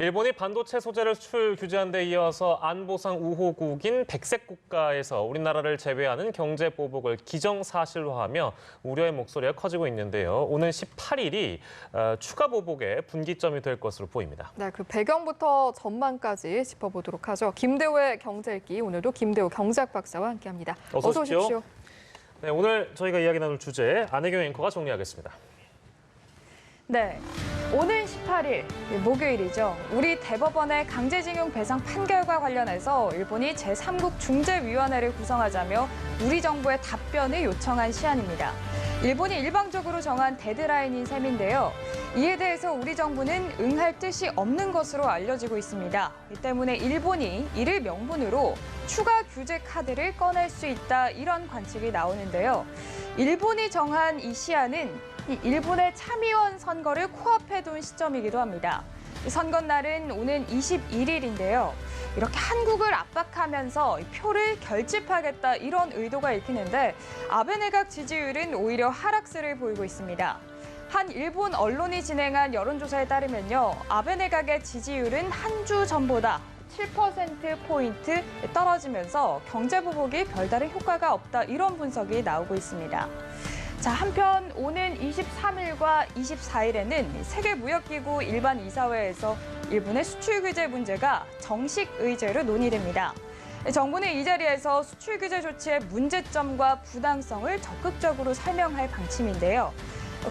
일본이 반도체 소재를 수출 규제한 데 이어서 안보상 우호국인 백색 국가에서 우리나라를 제외하는 경제 보복을 기정사실화하며 우려의 목소리가 커지고 있는데요. 오는 18일이 추가 보복의 분기점이 될 것으로 보입니다. 네, 그 배경부터 전망까지 짚어보도록 하죠. 김대호의 경제읽기, 오늘도 김대호 경제학 박사와 함께합니다. 어서 오십시오. 네, 오늘 저희가 이야기 나눌 주제 안혜경 앵커가 정리하겠습니다. 네, 오는 18일 목요일이죠. 우리 대법원의 강제징용 배상 판결과 관련해서 일본이 제3국 중재위원회를 구성하자며 우리 정부의 답변을 요청한 시한입니다. 일본이 일방적으로 정한 데드라인인 셈인데요. 이에 대해서 우리 정부는 응할 뜻이 없는 것으로 알려지고 있습니다. 이 때문에 일본이 이를 명분으로 추가 규제 카드를 꺼낼 수 있다, 이런 관측이 나오는데요. 일본이 정한 이 시한은 일본의 참의원 선거를 코앞에 둔 시점이기도 합니다. 선거날은 오는 21일인데요. 이렇게 한국을 압박하면서 표를 결집하겠다, 이런 의도가 읽히는데 아베 내각 지지율은 오히려 하락세를 보이고 있습니다. 한 일본 언론이 진행한 여론조사에 따르면요, 아베 내각의 지지율은 한 주 전보다 7%포인트 떨어지면서 경제 보복이 별다른 효과가 없다, 이런 분석이 나오고 있습니다. 자, 한편 오는 23일과 24일에는 세계무역기구 일반이사회에서 일본의 수출 규제 문제가 정식 의제로 논의됩니다. 정부는 이 자리에서 수출 규제 조치의 문제점과 부당성을 적극적으로 설명할 방침인데요.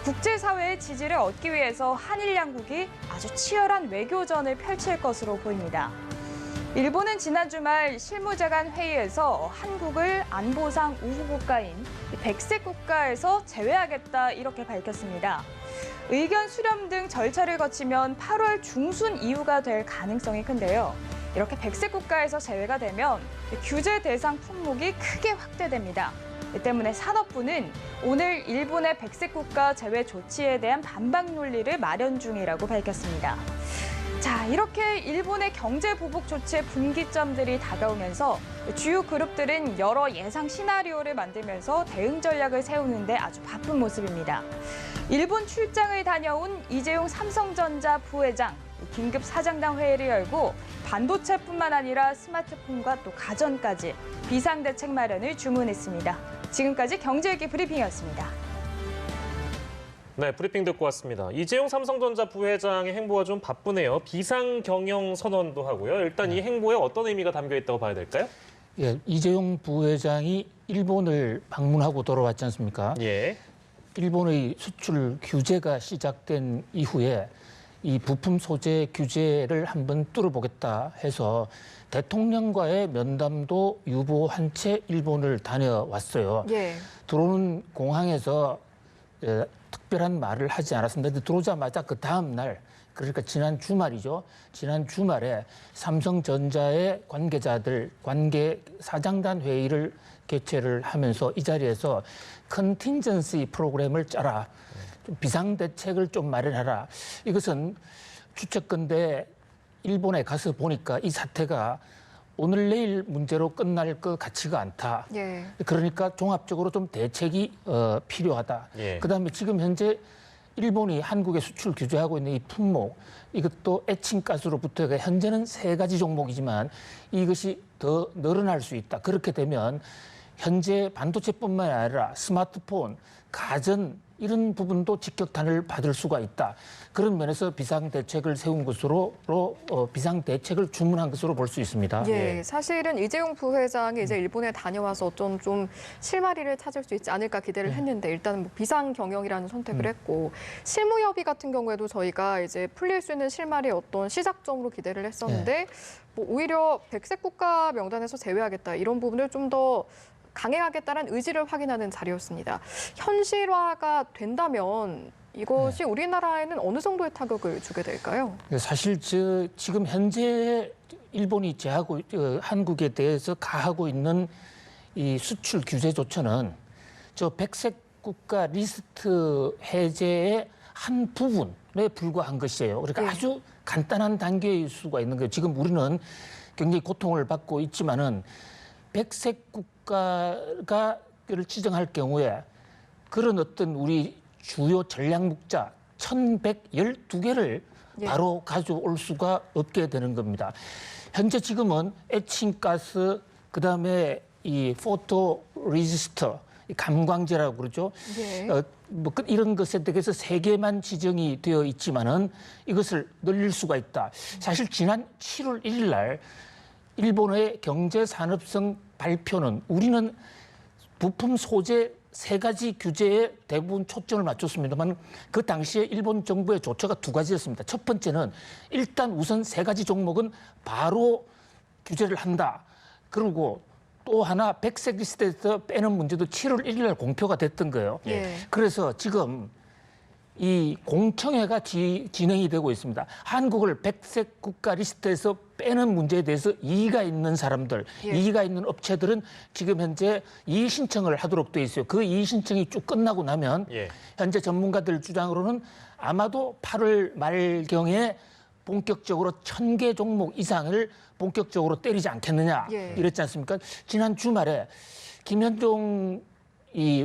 국제사회의 지지를 얻기 위해서 한일 양국이 아주 치열한 외교전을 펼칠 것으로 보입니다. 일본은 지난 주말 실무자간 회의에서 한국을 안보상 우호국가인 백색 국가에서 제외하겠다, 이렇게 밝혔습니다. 의견 수렴 등 절차를 거치면 8월 중순 이후가 될 가능성이 큰데요. 이렇게 백색 국가에서 제외가 되면 규제 대상 품목이 크게 확대됩니다. 이 때문에 산업부는 오늘 일본의 백색 국가 제외 조치에 대한 반박 논리를 마련 중이라고 밝혔습니다. 자, 이렇게 일본의 경제 보복 조치의 분기점들이 다가오면서 주요 그룹들은 여러 예상 시나리오를 만들면서 대응 전략을 세우는데 아주 바쁜 모습입니다. 일본 출장을 다녀온 이재용 삼성전자 부회장, 긴급 사장단 회의를 열고 반도체뿐만 아니라 스마트폰과 또 가전까지 비상대책 마련을 주문했습니다. 지금까지 경제읽기 브리핑이었습니다. 네, 브리핑 듣고 왔습니다. 이재용 삼성전자 부회장의 행보가 좀 바쁘네요. 비상경영 선언도 하고요. 일단 이 행보에 어떤 의미가 담겨 있다고 봐야 될까요? 예, 이재용 부회장이 일본을 방문하고 돌아왔지 않습니까? 예. 일본의 수출 규제가 시작된 이후에 이 부품 소재 규제를 한번 뚫어보겠다 해서 대통령과의 면담도 유보한 채 일본을 다녀왔어요. 예. 들어오는 공항에서 특별한 말을 하지 않았습니다. 근데 들어오자마자 그 다음 날, 그러니까 지난 주말이죠. 지난 주말에 삼성전자의 관계자들 관계 사장단 회의를 개최를 하면서 이 자리에서 컨틴전시 프로그램을 짜라. 비상대책을 좀 마련하라. 이것은 추측건데 일본에 가서 보니까 이 사태가 오늘 내일 문제로 끝날 것 같지가 않다. 예. 그러니까 종합적으로 좀 대책이 필요하다. 예. 그다음에 지금 현재 일본이 한국에 수출 규제하고 있는 이 품목, 이것도 에칭가스로부터 현재는 3가지 종목이지만 이것이 더 늘어날 수 있다. 그렇게 되면 현재 반도체뿐만 아니라 스마트폰, 가전 이런 부분도 직격탄을 받을 수가 있다. 그런 면에서 비상대책을 세운 것으로 비상대책을 주문한 것으로 볼 수 있습니다. 예, 사실은 이재용 부회장이 이제 일본에 다녀와서 어떤 좀 실마리를 찾을 수 있지 않을까 기대를 했는데 일단은 뭐 비상 경영이라는 선택을 했고 실무 협의 같은 경우에도 저희가 이제 풀릴 수 있는 실마리의 어떤 시작점으로 기대를 했었는데 뭐 오히려 백색 국가 명단에서 제외하겠다, 이런 부분을 좀 더 강행하겠다는 의지를 확인하는 자리였습니다. 현실화가 된다면 이것이 우리나라에는 어느 정도의 타격을 주게 될까요? 사실 지금 현재 일본이 한국에 대해서 가하고 있는 이 수출 규제 조처는 저 백색 국가 리스트 해제의 한 부분에 불과한 것이에요. 그러니까 아주 간단한 단계일 수가 있는 거예요. 지금 우리는 굉장히 고통을 받고 있지만은 백색 국가를 지정할 경우에 그런 어떤 우리 주요 전략 묵자 1,112개를 예. 바로 가져올 수가 없게 되는 겁니다. 현재 지금은 에칭가스, 그다음에 이 포토 레지스터, 감광제라고 그러죠. 예. 이런 것에 대해서 3개만 지정이 되어 있지만은 이것을 늘릴 수가 있다. 사실 지난 7월 1일 날 일본의 경제산업성 발표는 우리는 부품 소재 3가지 규제에 대부분 초점을 맞췄습니다만 그 당시에 일본 정부의 조처가 2가지였습니다. 첫 번째는 일단 우선 3가지 종목은 바로 규제를 한다. 그리고 또 하나 백색 리스트에서 빼는 문제도 7월 1일 날 공표가 됐던 거예요. 예. 그래서 지금 이 공청회가 진행이 되고 있습니다. 한국을 백색 국가 리스트에서 빼는 문제에 대해서 이의가 있는 사람들, 예. 이의가 있는 업체들은 지금 현재 이의 신청을 하도록 돼 있어요. 그 이의 신청이 쭉 끝나고 나면 예. 현재 전문가들 주장으로는 아마도 8월 말경에 본격적으로 1000개 종목 이상을 본격적으로 때리지 않겠느냐 예. 이랬지 않습니까? 지난 주말에 김현종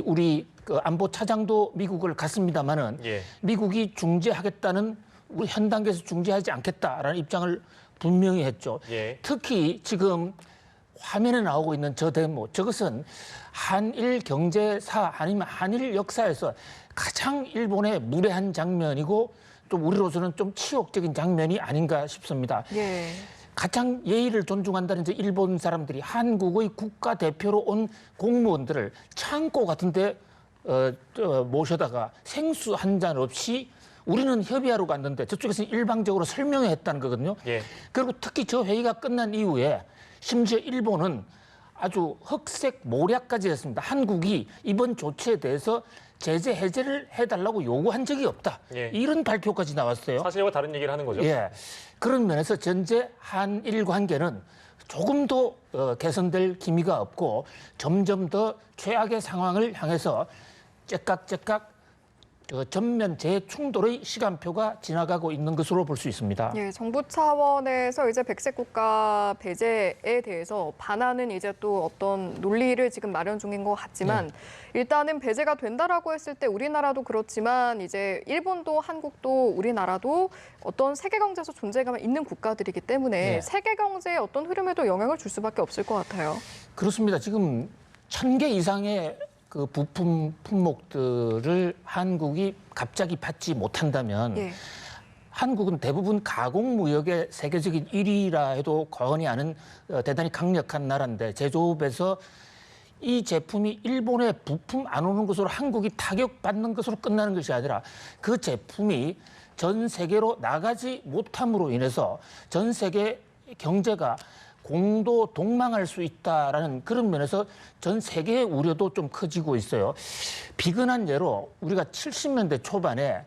우리 그 안보 차장도 미국을 갔습니다마는 예. 미국이 중재하겠다는 우리 현 단계에서 중재하지 않겠다라는 입장을 분명히 했죠. 예. 특히 지금 화면에 나오고 있는 저 데모, 저것은 한일 경제사 아니면 한일 역사에서 가장 일본의 무례한 장면이고 좀 우리로서는 좀 치욕적인 장면이 아닌가 싶습니다. 예. 가장 예의를 존중한다는 이제 일본 사람들이 한국의 국가대표로 온 공무원들을 창고 같은 데 모셔다가 생수 한 잔 없이 우리는 협의하러 갔는데 저쪽에서는 일방적으로 설명회 했다는 거거든요. 예. 그리고 특히 저 회의가 끝난 이후에 심지어 일본은 아주 흑색 모략까지 했습니다. 한국이 이번 조치에 대해서 제재 해제를 해달라고 요구한 적이 없다. 예. 이런 발표까지 나왔어요. 사실과 다른 얘기를 하는 거죠. 예. 그런 면에서 전제 한일 관계는 조금 더 개선될 기미가 없고 점점 더 최악의 상황을 향해서 째깍째깍 전면 재충돌의 시간표가 지나가고 있는 것으로 볼 수 있습니다. 예, 정부 차원에서 이제 백색 국가 배제에 대해서 반하는 이제 또 어떤 논리를 지금 마련 중인 것 같지만 일단은 배제가 된다라고 했을 때 우리나라도 그렇지만 이제 일본도 한국도 우리나라도 어떤 세계 경제에서 존재감이 있는 국가들이기 때문에 네. 세계 경제의 어떤 흐름에도 영향을 줄 수밖에 없을 것 같아요. 그렇습니다. 지금 1000개 이상의 그 부품 품목들을 한국이 갑자기 받지 못한다면 예. 한국은 대부분 가공무역의 세계적인 1위라 해도 과언이 아닌 대단히 강력한 나라인데 제조업에서 이 제품이 일본의 부품 안 오는 것으로 한국이 타격받는 것으로 끝나는 것이 아니라 그 제품이 전 세계로 나가지 못함으로 인해서 전 세계 경제가 공도 동망할 수 있다라는 그런 면에서 전 세계의 우려도 좀 커지고 있어요. 비근한 예로 우리가 70년대 초반에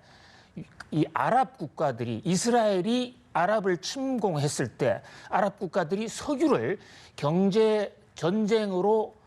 이 아랍 국가들이 이스라엘이 아랍을 침공했을 때 아랍 국가들이 석유를 경제 전쟁으로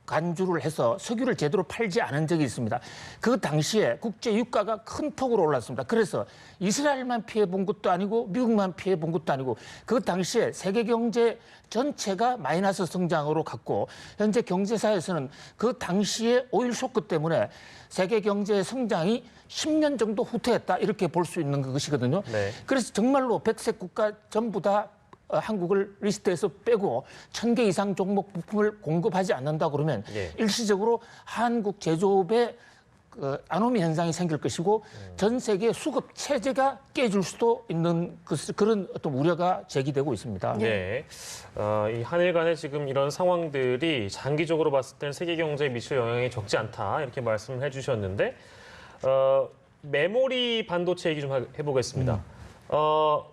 간주를 해서 석유를 제대로 팔지 않은 적이 있습니다. 그 당시에 국제 유가가 큰 폭으로 올랐습니다. 그래서 이스라엘만 피해 본 것도 아니고 미국만 피해 본 것도 아니고 그 당시에 세계 경제 전체가 마이너스 성장으로 갔고 현재 경제사에서는 그 당시에 오일 쇼크 때문에 세계 경제의 성장이 10년 정도 후퇴했다 이렇게 볼 수 있는 것이거든요. 네. 그래서 정말로 백색 국가 전부 다 한국을 리스트에서 빼고 1000개 이상 종목 부품을 공급하지 않는다 그러면 예. 일시적으로 한국 제조업에 아노미 현상이 생길 것이고 전 세계 수급 체제가 깨질 수도 있는 그런 어떤 우려가 제기되고 있습니다. 네. 이 한일 간의 지금 이런 상황들이 장기적으로 봤을 때는 세계 경제에 미칠 영향이 적지 않다 이렇게 말씀을 해주셨는데 메모리 반도체 얘기 좀 해보겠습니다.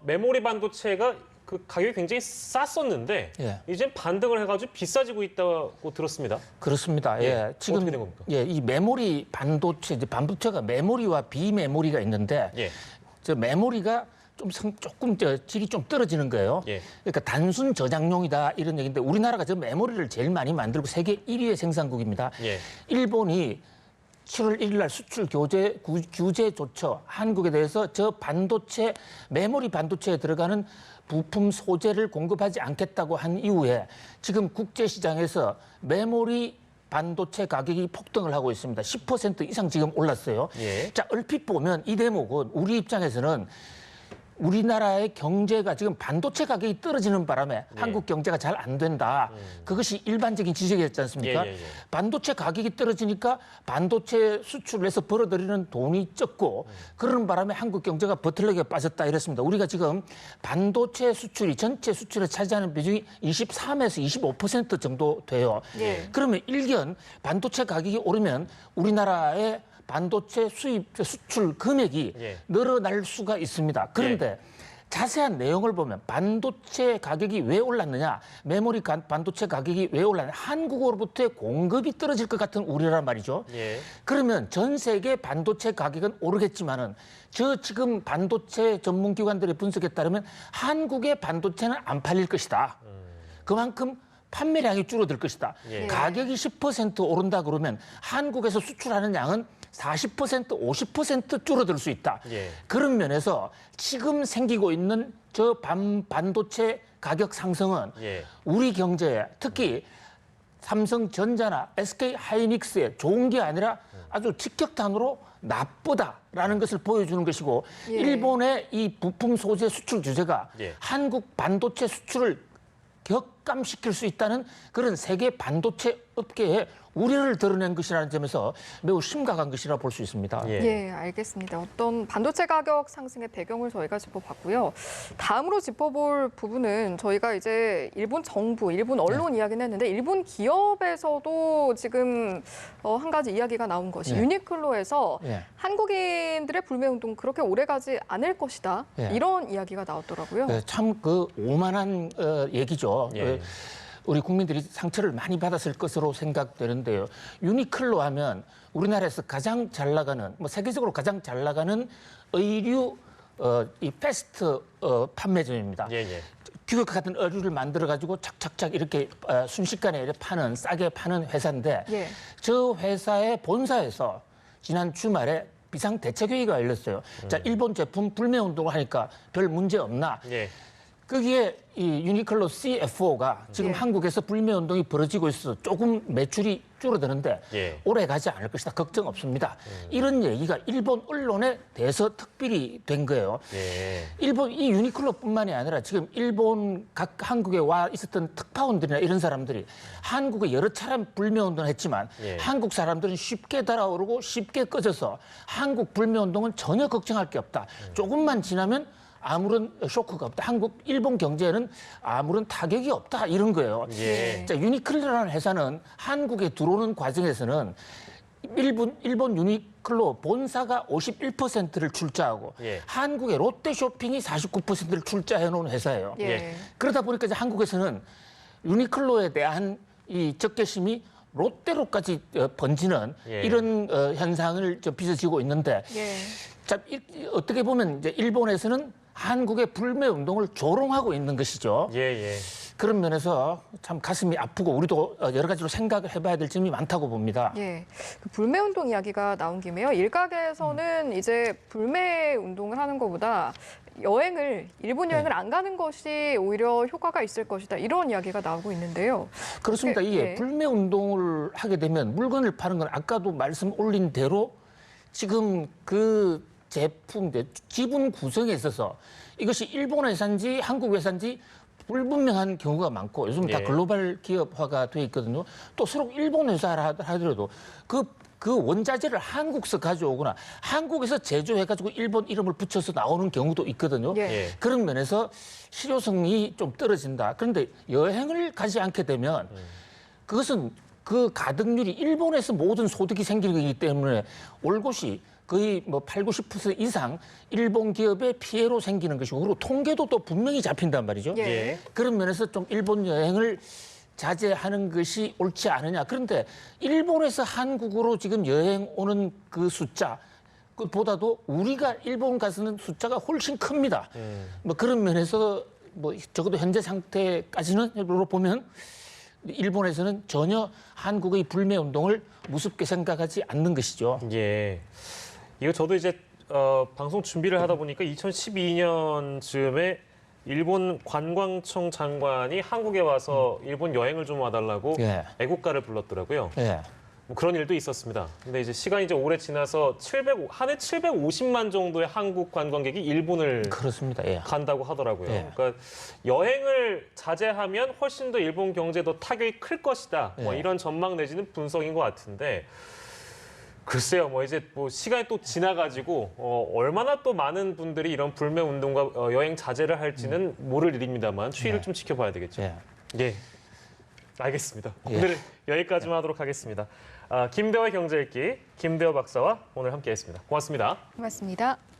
메모리 반도체가 그 가격이 굉장히 쌌었는데 예. 이제 반등을 해가지고 비싸지고 있다고 들었습니다. 그렇습니다. 예, 지금 어떻게 된 겁니까? 예, 이 메모리 반도체, 이제 반도체가 메모리와 비메모리가 있는데 예. 저 메모리가 조금 질이 좀 떨어지는 거예요. 예. 그러니까 단순 저장용이다 이런 얘기인데 우리나라가 저 메모리를 제일 많이 만들고 세계 1위의 생산국입니다. 예. 일본이 7월 1일 날 수출 규제 조처 한국에 대해서 저 반도체 메모리 반도체에 들어가는 부품 소재를 공급하지 않겠다고 한 이후에 지금 국제 시장에서 메모리 반도체 가격이 폭등을 하고 있습니다. 10% 이상 지금 올랐어요. 예. 자, 얼핏 보면 이 대목은 우리 입장에서는 우리나라의 경제가 지금 반도체 가격이 떨어지는 바람에 한국 경제가 잘 안 된다. 그것이 일반적인 지적이었지 않습니까? 반도체 가격이 떨어지니까 반도체 수출을 해서 벌어들이는 돈이 적고 그러는 바람에 한국 경제가 버틀러기에 빠졌다 이랬습니다. 우리가 지금 반도체 수출이 전체 수출에 차지하는 비중이 23에서 25% 정도 돼요. 그러면 일견 반도체 가격이 오르면 우리나라의 반도체 수입 수출 금액이 늘어날 수가 있습니다. 그런데 자세한 내용을 보면 반도체 가격이 왜 올랐느냐, 메모리 반도체 가격이 왜 올랐느냐, 한국으로부터의 공급이 떨어질 것 같은 우려란 말이죠. 그러면 전 세계 반도체 가격은 오르겠지만은 저 지금 반도체 전문기관들의 분석에 따르면 한국의 반도체는 안 팔릴 것이다. 그만큼 판매량이 줄어들 것이다. 가격이 10% 오른다 그러면 한국에서 수출하는 양은 40%, 50% 줄어들 수 있다. 그런 면에서 지금 생기고 있는 저 반도체 가격 상승은 우리 경제에 특히 삼성전자나 SK하이닉스에 좋은 게 아니라 아주 직격탄으로 나쁘다라는 것을 보여주는 것이고 일본의 이 부품 소재 수출 규제가 한국 반도체 수출을 격감시킬 수 있다는 그런 세계 반도체 업계에 우려를 드러낸 것이라는 점에서 매우 심각한 것이라 볼 수 있습니다. 예, 알겠습니다. 어떤 반도체 가격 상승의 배경을 저희가 짚어봤고요. 다음으로 짚어볼 부분은 저희가 이제 일본 정부, 일본 언론 이야기는 했는데 일본 기업에서도 지금 한 가지 이야기가 나온 것이 유니클로에서 한국인들의 불매운동 그렇게 오래가지 않을 것이다. 이런 이야기가 나왔더라고요. 참 그 오만한 얘기죠. 우리 국민들이 상처를 많이 받았을 것으로 생각되는데요. 유니클로 하면 우리나라에서 가장 잘 나가는, 뭐 세계적으로 가장 잘 나가는 의류 이 패스트 판매점입니다. 규격 같은 의류를 만들어 가지고 착착착 이렇게 순식간에 이렇게 파는 싸게 파는 회사인데 저 회사의 본사에서 지난 주말에 비상 대책회의가 열렸어요. 자, 일본 제품 불매 운동을 하니까 별 문제 없나? 거기에 이 유니클로 CFO가 지금 한국에서 불매 운동이 벌어지고 있어서 조금 매출이 줄어드는데 오래 가지 않을 것이다. 걱정 없습니다. 이런 얘기가 일본 언론에 대해서 특별히 된 거예요. 일본 이 유니클로뿐만이 아니라 지금 일본 각 한국에 와 있었던 특파원들이나 이런 사람들이 한국에 여러 차례 불매 운동을 했지만 한국 사람들은 쉽게 달아오르고 쉽게 꺼져서 한국 불매 운동은 전혀 걱정할 게 없다. 조금만 지나면 아무런 쇼크가 없다. 일본 경제에는 아무런 타격이 없다. 이런 거예요. 자, 유니클로라는 회사는 한국에 들어오는 과정에서는 일본 유니클로 본사가 51%를 출자하고 한국의 롯데쇼핑이 49%를 출자해 놓은 회사예요. 그러다 보니까 이제 한국에서는 유니클로에 대한 이 적개심이 롯데로까지 번지는 이런 현상을 빚어지고 있는데 자, 어떻게 보면 이제 일본에서는 한국의 불매 운동을 조롱하고 있는 것이죠. 그런 면에서 참 가슴이 아프고 우리도 여러 가지로 생각을 해봐야 될 점이 많다고 봅니다. 그 불매 운동 이야기가 나온 김에요. 일각에서는 이제 불매 운동을 하는 것보다 일본 여행을 안 가는 것이 오히려 효과가 있을 것이다. 이런 이야기가 나오고 있는데요. 그렇습니다. 이게 불매 운동을 하게 되면 물건을 파는 건 아까도 말씀 올린 대로 지금 그 제품, 지분 구성에 있어서 이것이 일본 회사인지 한국 회사인지 불분명한 경우가 많고 요즘 다 글로벌 기업화가 돼 있거든요. 또 서로 일본 회사라 하더라도 그 원자재를 한국에서 가져오거나 한국에서 제조해가지고 일본 이름을 붙여서 나오는 경우도 있거든요. 그런 면에서 실효성이 좀 떨어진다. 그런데 여행을 가지 않게 되면 그것은 그 가득률이 일본에서 모든 소득이 생기기 때문에 올곧이 거의 뭐 8, 90% 이상 일본 기업의 피해로 생기는 것이고 그리고 통계도 또 분명히 잡힌단 말이죠. 그런 면에서 좀 일본 여행을 자제하는 것이 옳지 않으냐. 그런데 일본에서 한국으로 지금 여행 오는 그 숫자 보다도 우리가 일본 가서는 숫자가 훨씬 큽니다. 뭐 그런 면에서 뭐 적어도 현재 상태까지는 보면 일본에서는 전혀 한국의 불매 운동을 무섭게 생각하지 않는 것이죠. 이거 저도 이제 방송 준비를 하다 보니까 2012년쯤에 일본 관광청 장관이 한국에 와서 일본 여행을 좀 와달라고 애국가를 불렀더라고요. 뭐 그런 일도 있었습니다. 근데 이제 시간이 이제 오래 지나서 한 해 750만 정도의 한국 관광객이 일본을 그렇습니다. 예. 간다고 하더라고요. 예. 그러니까 여행을 자제하면 훨씬 더 일본 경제도 타격이 클 것이다. 뭐 예. 이런 전망 내지는 분석인 것 같은데 글쎄요. 뭐 이제 뭐 시간이 또 지나가지고 얼마나 또 많은 분들이 이런 불매 운동과 여행 자제를 할지는 모를 일입니다만 추이를 예. 좀 지켜봐야 되겠죠. 예. 예. 알겠습니다. 예. 오늘 여기까지만 하도록 하겠습니다. 김대호의 경제 읽기 김대호 박사와 오늘 함께했습니다. 고맙습니다. 고맙습니다.